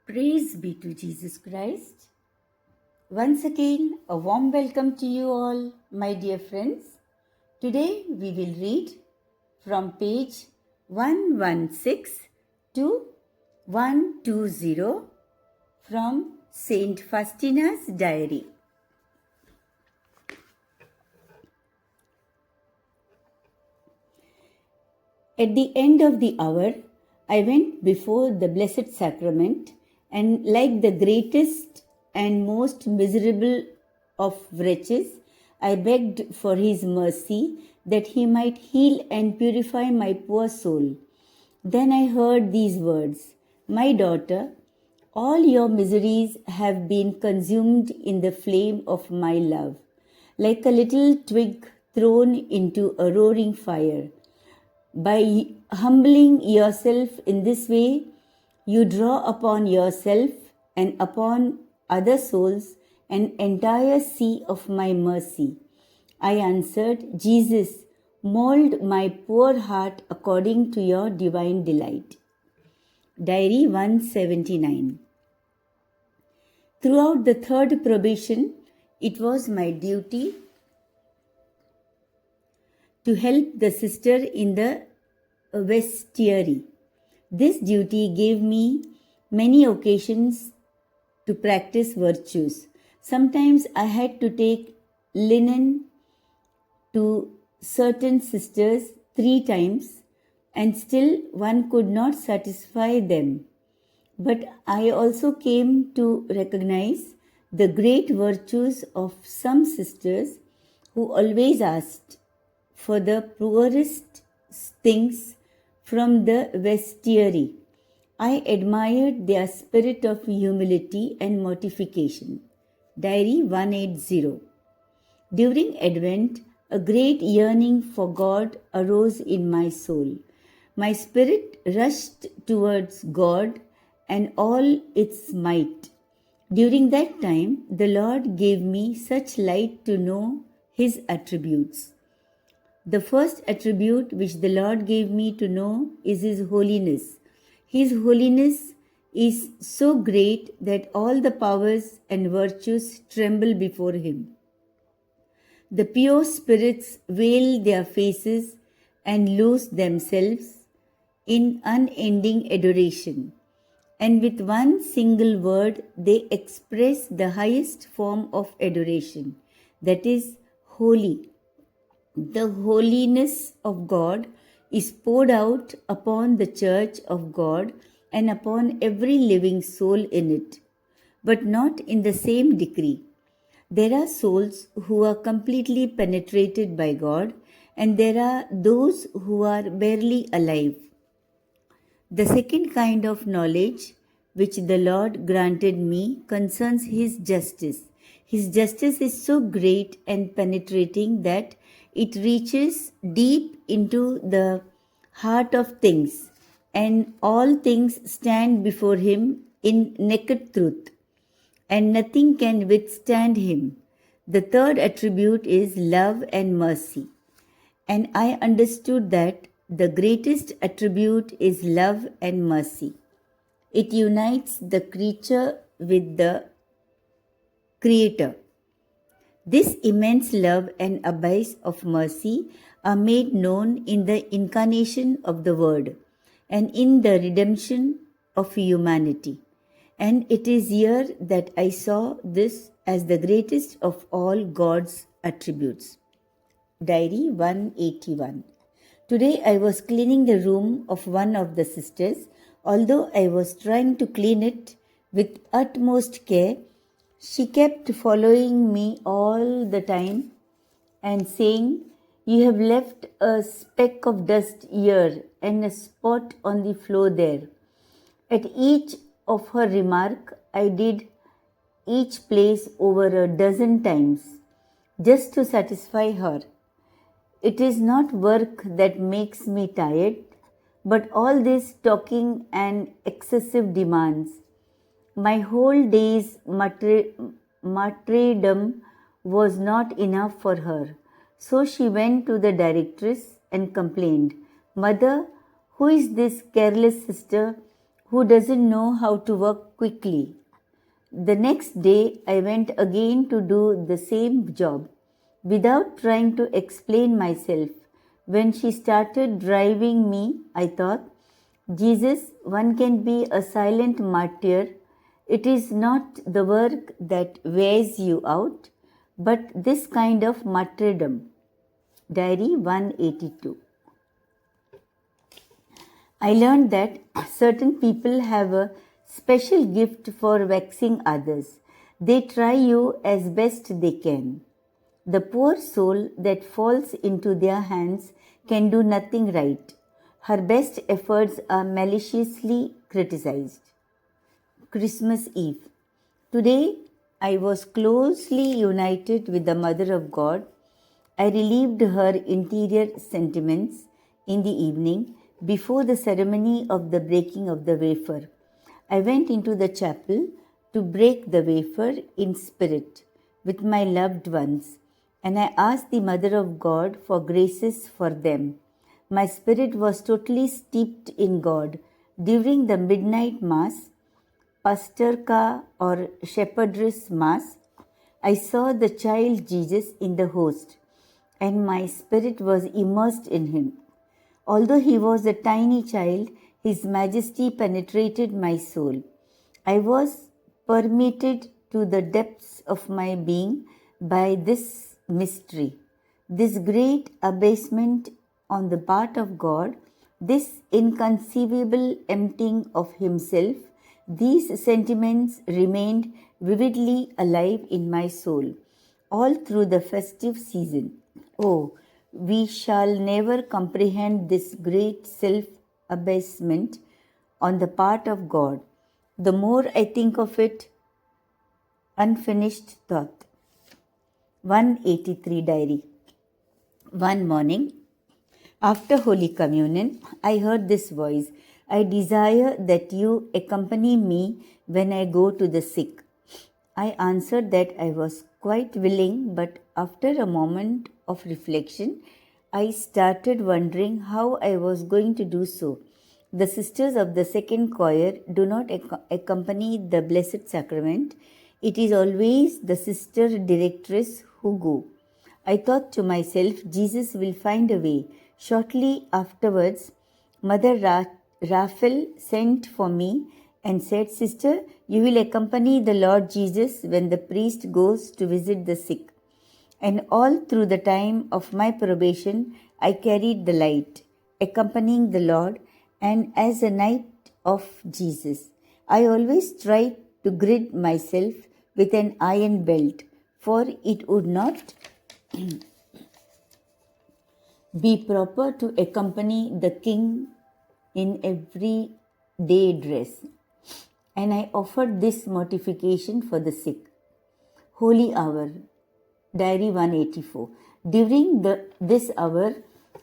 Praise be to Jesus Christ. Once again, a warm welcome to you all, my dear friends. Today we will read from page 116 to 120 from Saint Faustina's diary. At the end of the hour, I went before the Blessed Sacrament, and like the greatest and most miserable of wretches, I begged for his mercy that he might heal and purify my poor soul. Then I heard these words, "My daughter, all your miseries have been consumed in the flame of my love, like a little twig thrown into a roaring fire. By humbling yourself in this way, you draw upon yourself and upon other souls an entire sea of my mercy." I answered, "Jesus, mold my poor heart according to your divine delight." Diary 179. Throughout the third probation, it was my duty to help the sister in the vestiary. This duty gave me many occasions to practice virtues. Sometimes I had to take linen to certain sisters 3 times, and still one could not satisfy them. But I also came to recognize the great virtues of some sisters who always asked for the poorest things from the vestiary. I admired their spirit of humility and mortification. Diary 180. During Advent, a great yearning for God arose in my soul. My spirit rushed towards God and all its might. During that time, the Lord gave me such light to know His attributes. The first attribute which the Lord gave me to know is His holiness. His holiness is so great that all the powers and virtues tremble before Him. The pure spirits veil their faces and lose themselves in unending adoration, and with one single word they express the highest form of adoration, that is, holy. The holiness of God is poured out upon the Church of God and upon every living soul in it, but not in the same degree. There are souls who are completely penetrated by God, and there are those who are barely alive. The second kind of knowledge which the Lord granted me concerns His justice. His justice is so great and penetrating that it reaches deep into the heart of things, and all things stand before Him in naked truth, and nothing can withstand Him. The third attribute is love and mercy, and I understood that the greatest attribute is love and mercy. It unites the creature with the Creator. This immense love and abyss of mercy are made known in the incarnation of the Word and in the redemption of humanity. And it is here that I saw this as the greatest of all God's attributes. Diary 181. Today I was cleaning the room of one of the sisters. Although I was trying to clean it with utmost care, she kept following me all the time and saying, "You have left a speck of dust here and a spot on the floor there." At each of her remarks, I did each place over a dozen times, just to satisfy her. It is not work that makes me tired, but all this talking and excessive demands. My whole day's martyrdom was not enough for her, so she went to the directress and complained, "Mother, who is this careless sister who doesn't know how to work quickly. The next day, I went again to do the same job without trying to explain myself. When she started driving me, I thought, Jesus, one can be a silent martyr. It is not the work that wears you out, but this kind of martyrdom. Diary 182. I learned that certain people have a special gift for vexing others. They try you as best they can. The poor soul that falls into their hands can do nothing right. Her best efforts are maliciously criticized. Christmas Eve. Today, I was closely united with the Mother of God. I relieved her interior sentiments in the evening before the ceremony of the breaking of the wafer. I went into the chapel to break the wafer in spirit with my loved ones, and I asked the Mother of God for graces for them. My spirit was totally steeped in God. During the midnight mass, Pastorka or Shepherdess Mass, I saw the child Jesus in the host, and my spirit was immersed in him. Although he was a tiny child, his majesty penetrated my soul. I was permeated to the depths of my being by this mystery, this great abasement on the part of God, this inconceivable emptying of himself. These sentiments remained vividly alive in my soul all through the festive season. Oh, we shall never comprehend this great self abasement on the part of God. The more I think of it, unfinished thought. 183 Diary. One morning, after Holy Communion, I heard this voice, I desire that you accompany me when I go to the sick. I answered that I was quite willing, but after a moment of reflection, I started wondering how I was going to do so. The sisters of the second choir do not accompany the Blessed Sacrament. It is always the sister directress who go. I thought to myself, Jesus will find a way. Shortly afterwards, Mother Raphael sent for me and said, Sister, you will accompany the Lord Jesus when the priest goes to visit the sick. And all through the time of my probation, I carried the light, accompanying the Lord, and as a knight of Jesus. I always tried to gird myself with an iron belt, for it would not be proper to accompany the king in everyday dress. And I offered this mortification for the sick. Holy Hour, Diary 184. During this hour,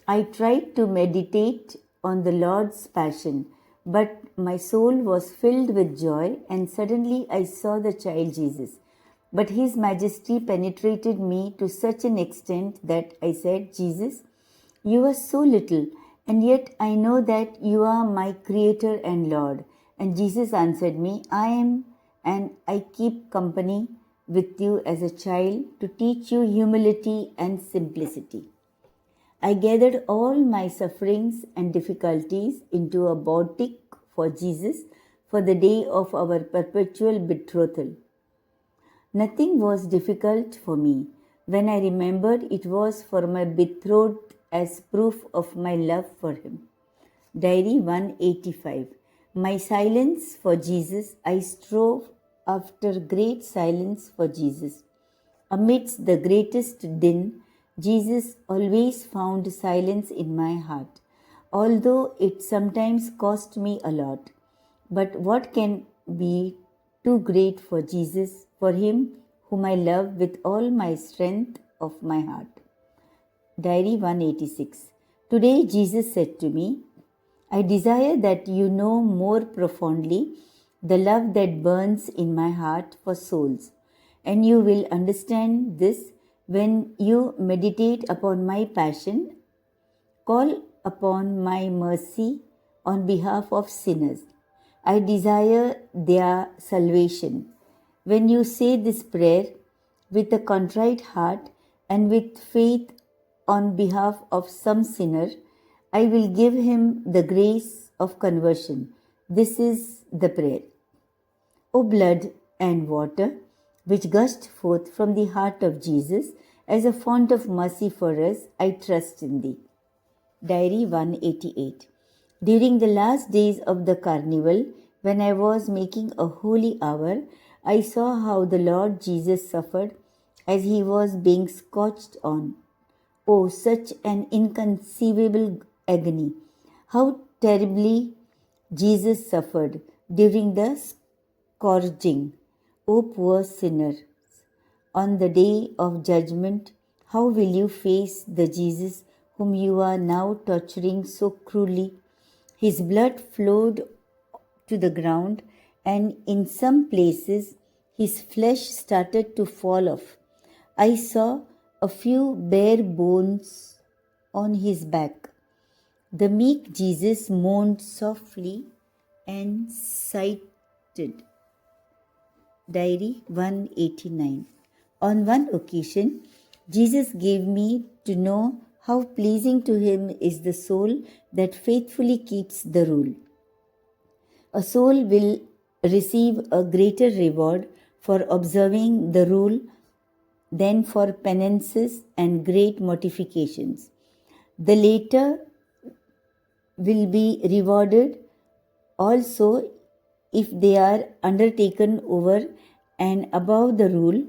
I tried to meditate on the Lord's Passion, but my soul was filled with joy, and suddenly I saw the child Jesus. But His Majesty penetrated me to such an extent that I said, Jesus, you are so little, and yet I know that you are my Creator and Lord. And Jesus answered me, I am, and I keep company with you as a child to teach you humility and simplicity. I gathered all my sufferings and difficulties into a boutique for Jesus for the day of our perpetual betrothal. Nothing was difficult for me when I remembered it was for my betrothed as proof of my love for him. Diary 185. My silence for Jesus, I strove after great silence for Jesus. Amidst the greatest din, Jesus always found silence in my heart, although it sometimes cost me a lot. But what can be too great for Jesus, for him whom I love with all my strength of my heart? Diary 186. Today Jesus said to me, I desire that you know more profoundly the love that burns in my heart for souls, and you will understand this when you meditate upon my passion, call upon my mercy on behalf of sinners. I desire their salvation. When you say this prayer with a contrite heart and with faith on behalf of some sinner, I will give him the grace of conversion. This is the prayer. O blood and water, which gushed forth from the heart of Jesus as a fount of mercy for us, I trust in thee. Diary 188. During the last days of the carnival, when I was making a holy hour, I saw how the Lord Jesus suffered as he was being scorched on. Oh, such an inconceivable agony! How terribly Jesus suffered during the scourging. O poor sinner! On the day of judgment, how will you face the Jesus whom you are now torturing so cruelly? His blood flowed to the ground, and in some places his flesh started to fall off. I saw a few bare bones on his back. The meek Jesus moaned softly and sighed. Diary 189. On one occasion, Jesus gave me to know how pleasing to him is the soul that faithfully keeps the rule. A soul will receive a greater reward for observing the rule than for penances and great mortifications. The latter will be rewarded also if they are undertaken over and above the rule,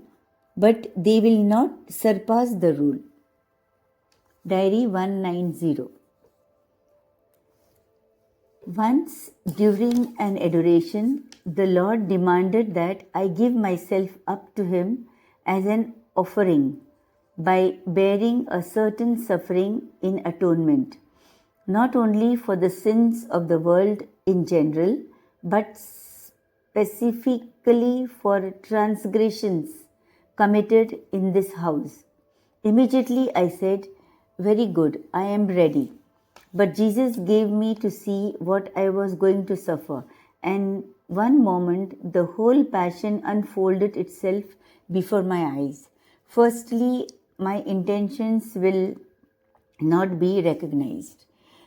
but they will not surpass the rule. Diary 190. Once during an adoration, the Lord demanded that I give myself up to Him as an offering by bearing a certain suffering in atonement, not only for the sins of the world in general, but specifically for transgressions committed in this house. Immediately I said, "Very good, I am ready." But Jesus gave me to see what I was going to suffer, and one moment the whole passion unfolded itself before my eyes. Firstly, my intentions will not be recognized.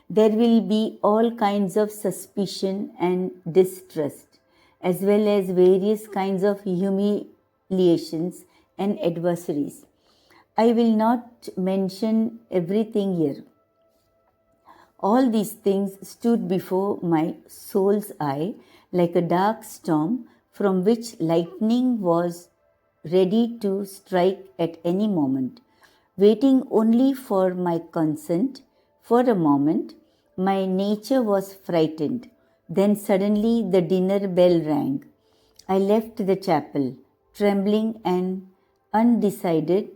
There will be all kinds of suspicion and distrust, as well as various kinds of humiliations and adversaries. I will not mention everything here. All these things stood before my soul's eye like a dark storm from which lightning was ready to strike at any moment, waiting only for my consent. For a moment, my nature was frightened. Then suddenly the dinner bell rang. I left the chapel, trembling and undecided,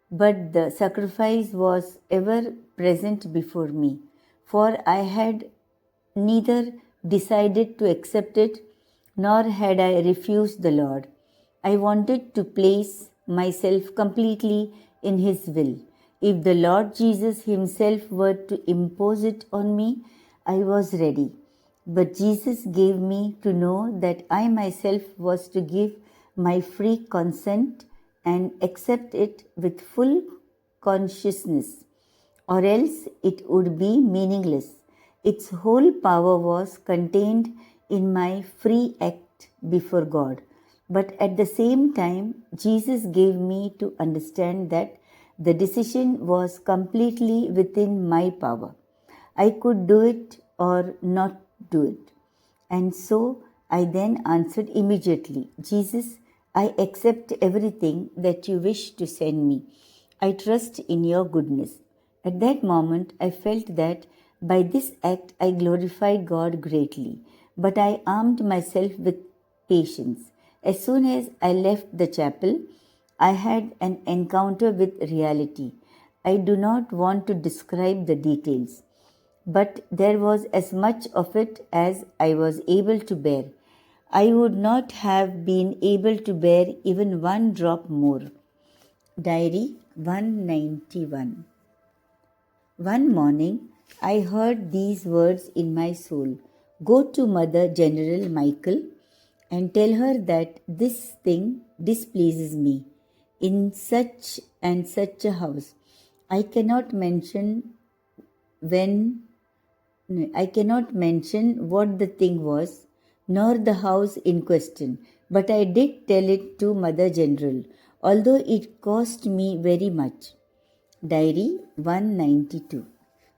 but the sacrifice was ever present before me, for I had neither decided to accept it nor had I refused the Lord. I wanted to place myself completely in His will. If the Lord Jesus Himself were to impose it on me, I was ready. But Jesus gave me to know that I myself was to give my free consent and accept it with full consciousness, or else it would be meaningless. Its whole power was contained in my free act before God. But at the same time, Jesus gave me to understand that the decision was completely within my power. I could do it or not do it. And so I then answered immediately, "Jesus, I accept everything that you wish to send me. I trust in your goodness." At that moment, I felt that by this act I glorified God greatly, but I armed myself with patience. As soon as I left the chapel, I had an encounter with reality. I do not want to describe the details, but there was as much of it as I was able to bear. I would not have been able to bear even one drop more. Diary 191. One morning, I heard these words in my soul: Go to Mother General Michael and tell her that this thing displeases me in such and such a house. I cannot mention when I cannot mention what the thing was, nor the house in question, but I did tell it to Mother General, although it cost me very much. Diary 192.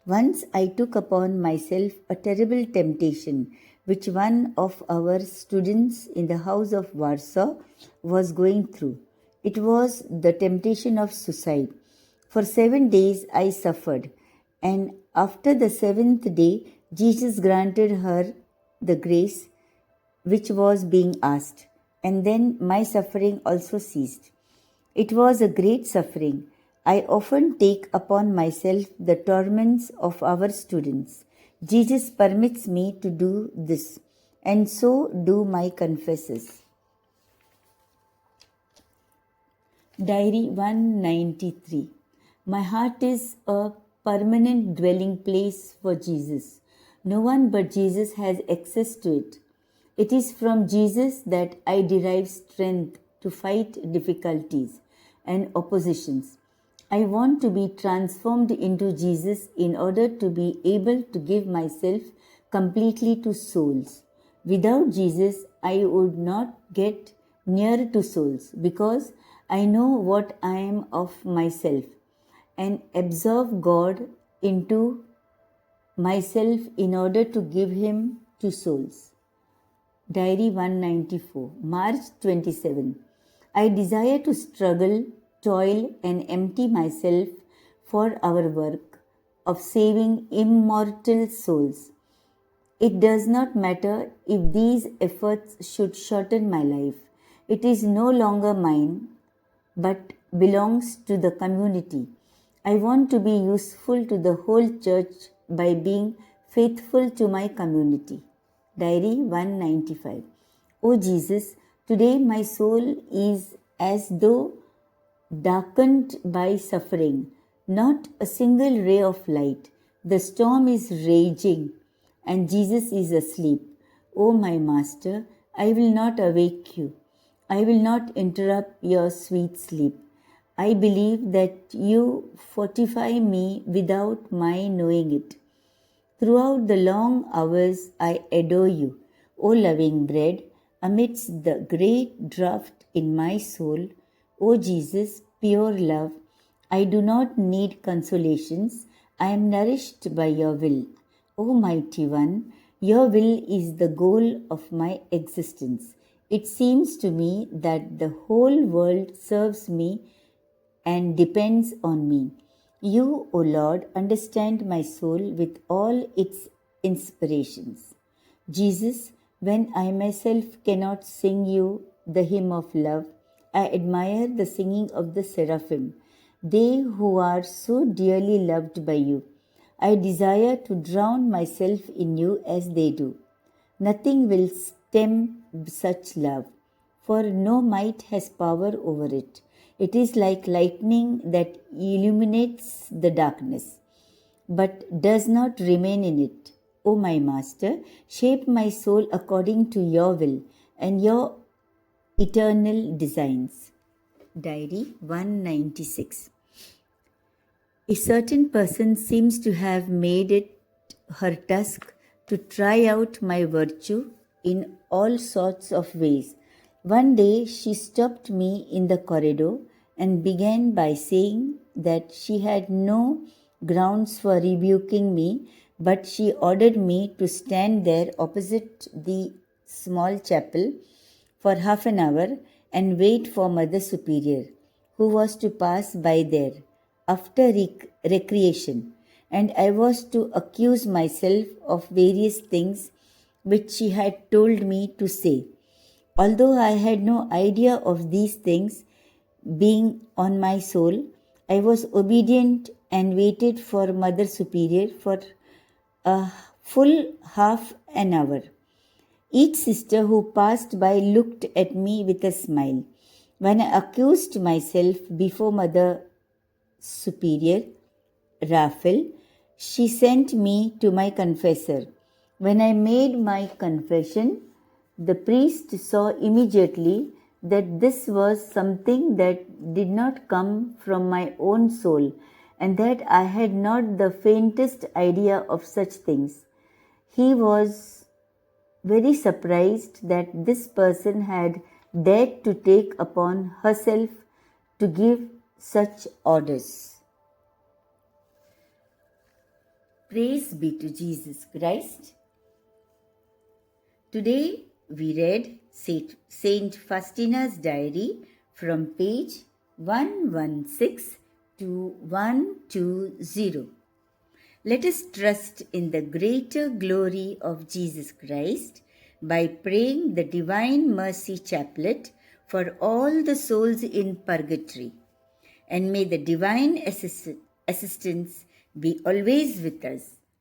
Once I took upon myself a terrible temptation which one of our students in the house of Warsaw was going through. It was the temptation of suicide. For 7 days I suffered, and after the seventh day, Jesus granted her the grace which was being asked, and then my suffering also ceased. It was a great suffering. I often take upon myself the torments of our students. Jesus permits me to do this, and so do my confessors. Diary 193. My heart is a permanent dwelling place for Jesus. No one but Jesus has access to it. It is from Jesus that I derive strength to fight difficulties and oppositions. I want to be transformed into Jesus in order to be able to give myself completely to souls. Without Jesus, I would not get near to souls because I know what I am of myself and absorb God into myself in order to give Him to souls. Diary 194, March 27. I desire to struggle, toil, and empty myself for our work of saving immortal souls. It does not matter if these efforts should shorten my life. It is no longer mine, but belongs to the community. I want to be useful to the whole church by being faithful to my community. Diary 195. O Jesus, today my soul is as though darkened by suffering, not a single ray of light. The storm is raging and Jesus is asleep. O my Master, I will not awake you. I will not interrupt your sweet sleep. I believe that you fortify me without my knowing it. Throughout the long hours I adore you, O loving bread, amidst the great draught in my soul. O Jesus, pure love, I do not need consolations. I am nourished by your will. O mighty one, your will is the goal of my existence. It seems to me that the whole world serves me and depends on me. You, O Lord, understand my soul with all its inspirations. Jesus, when I myself cannot sing you the hymn of love, I admire the singing of the seraphim, they who are so dearly loved by you. I desire to drown myself in you as they do. Nothing will stem such love, for no might has power over it. It is like lightning that illuminates the darkness, but does not remain in it. O my Master, shape my soul according to your will and your eternal designs. Diary 196. A certain person seems to have made it her task to try out my virtue in all sorts of ways. One day she stopped me in the corridor and began by saying that she had no grounds for rebuking me, but she ordered me to stand there opposite the small chapel for half an hour and wait for Mother Superior, who was to pass by there after recreation, and I was to accuse myself of various things which she had told me to say. Although I had no idea of these things being on my soul, I was obedient and waited for Mother Superior for a full half an hour. Each sister who passed by looked at me with a smile. When I accused myself before Mother Superior, Raphael, she sent me to my confessor, When I made my confession, the priest saw immediately that this was something that did not come from my own soul, and that I had not the faintest idea of such things. He was very surprised that this person had dared to take upon herself to give such orders. Praise be to Jesus Christ. Today we read Saint Faustina's diary from page 116 to 120. Let us trust in the greater glory of Jesus Christ by praying the Divine Mercy Chaplet for all the souls in purgatory. And may the divine assistance be always with us.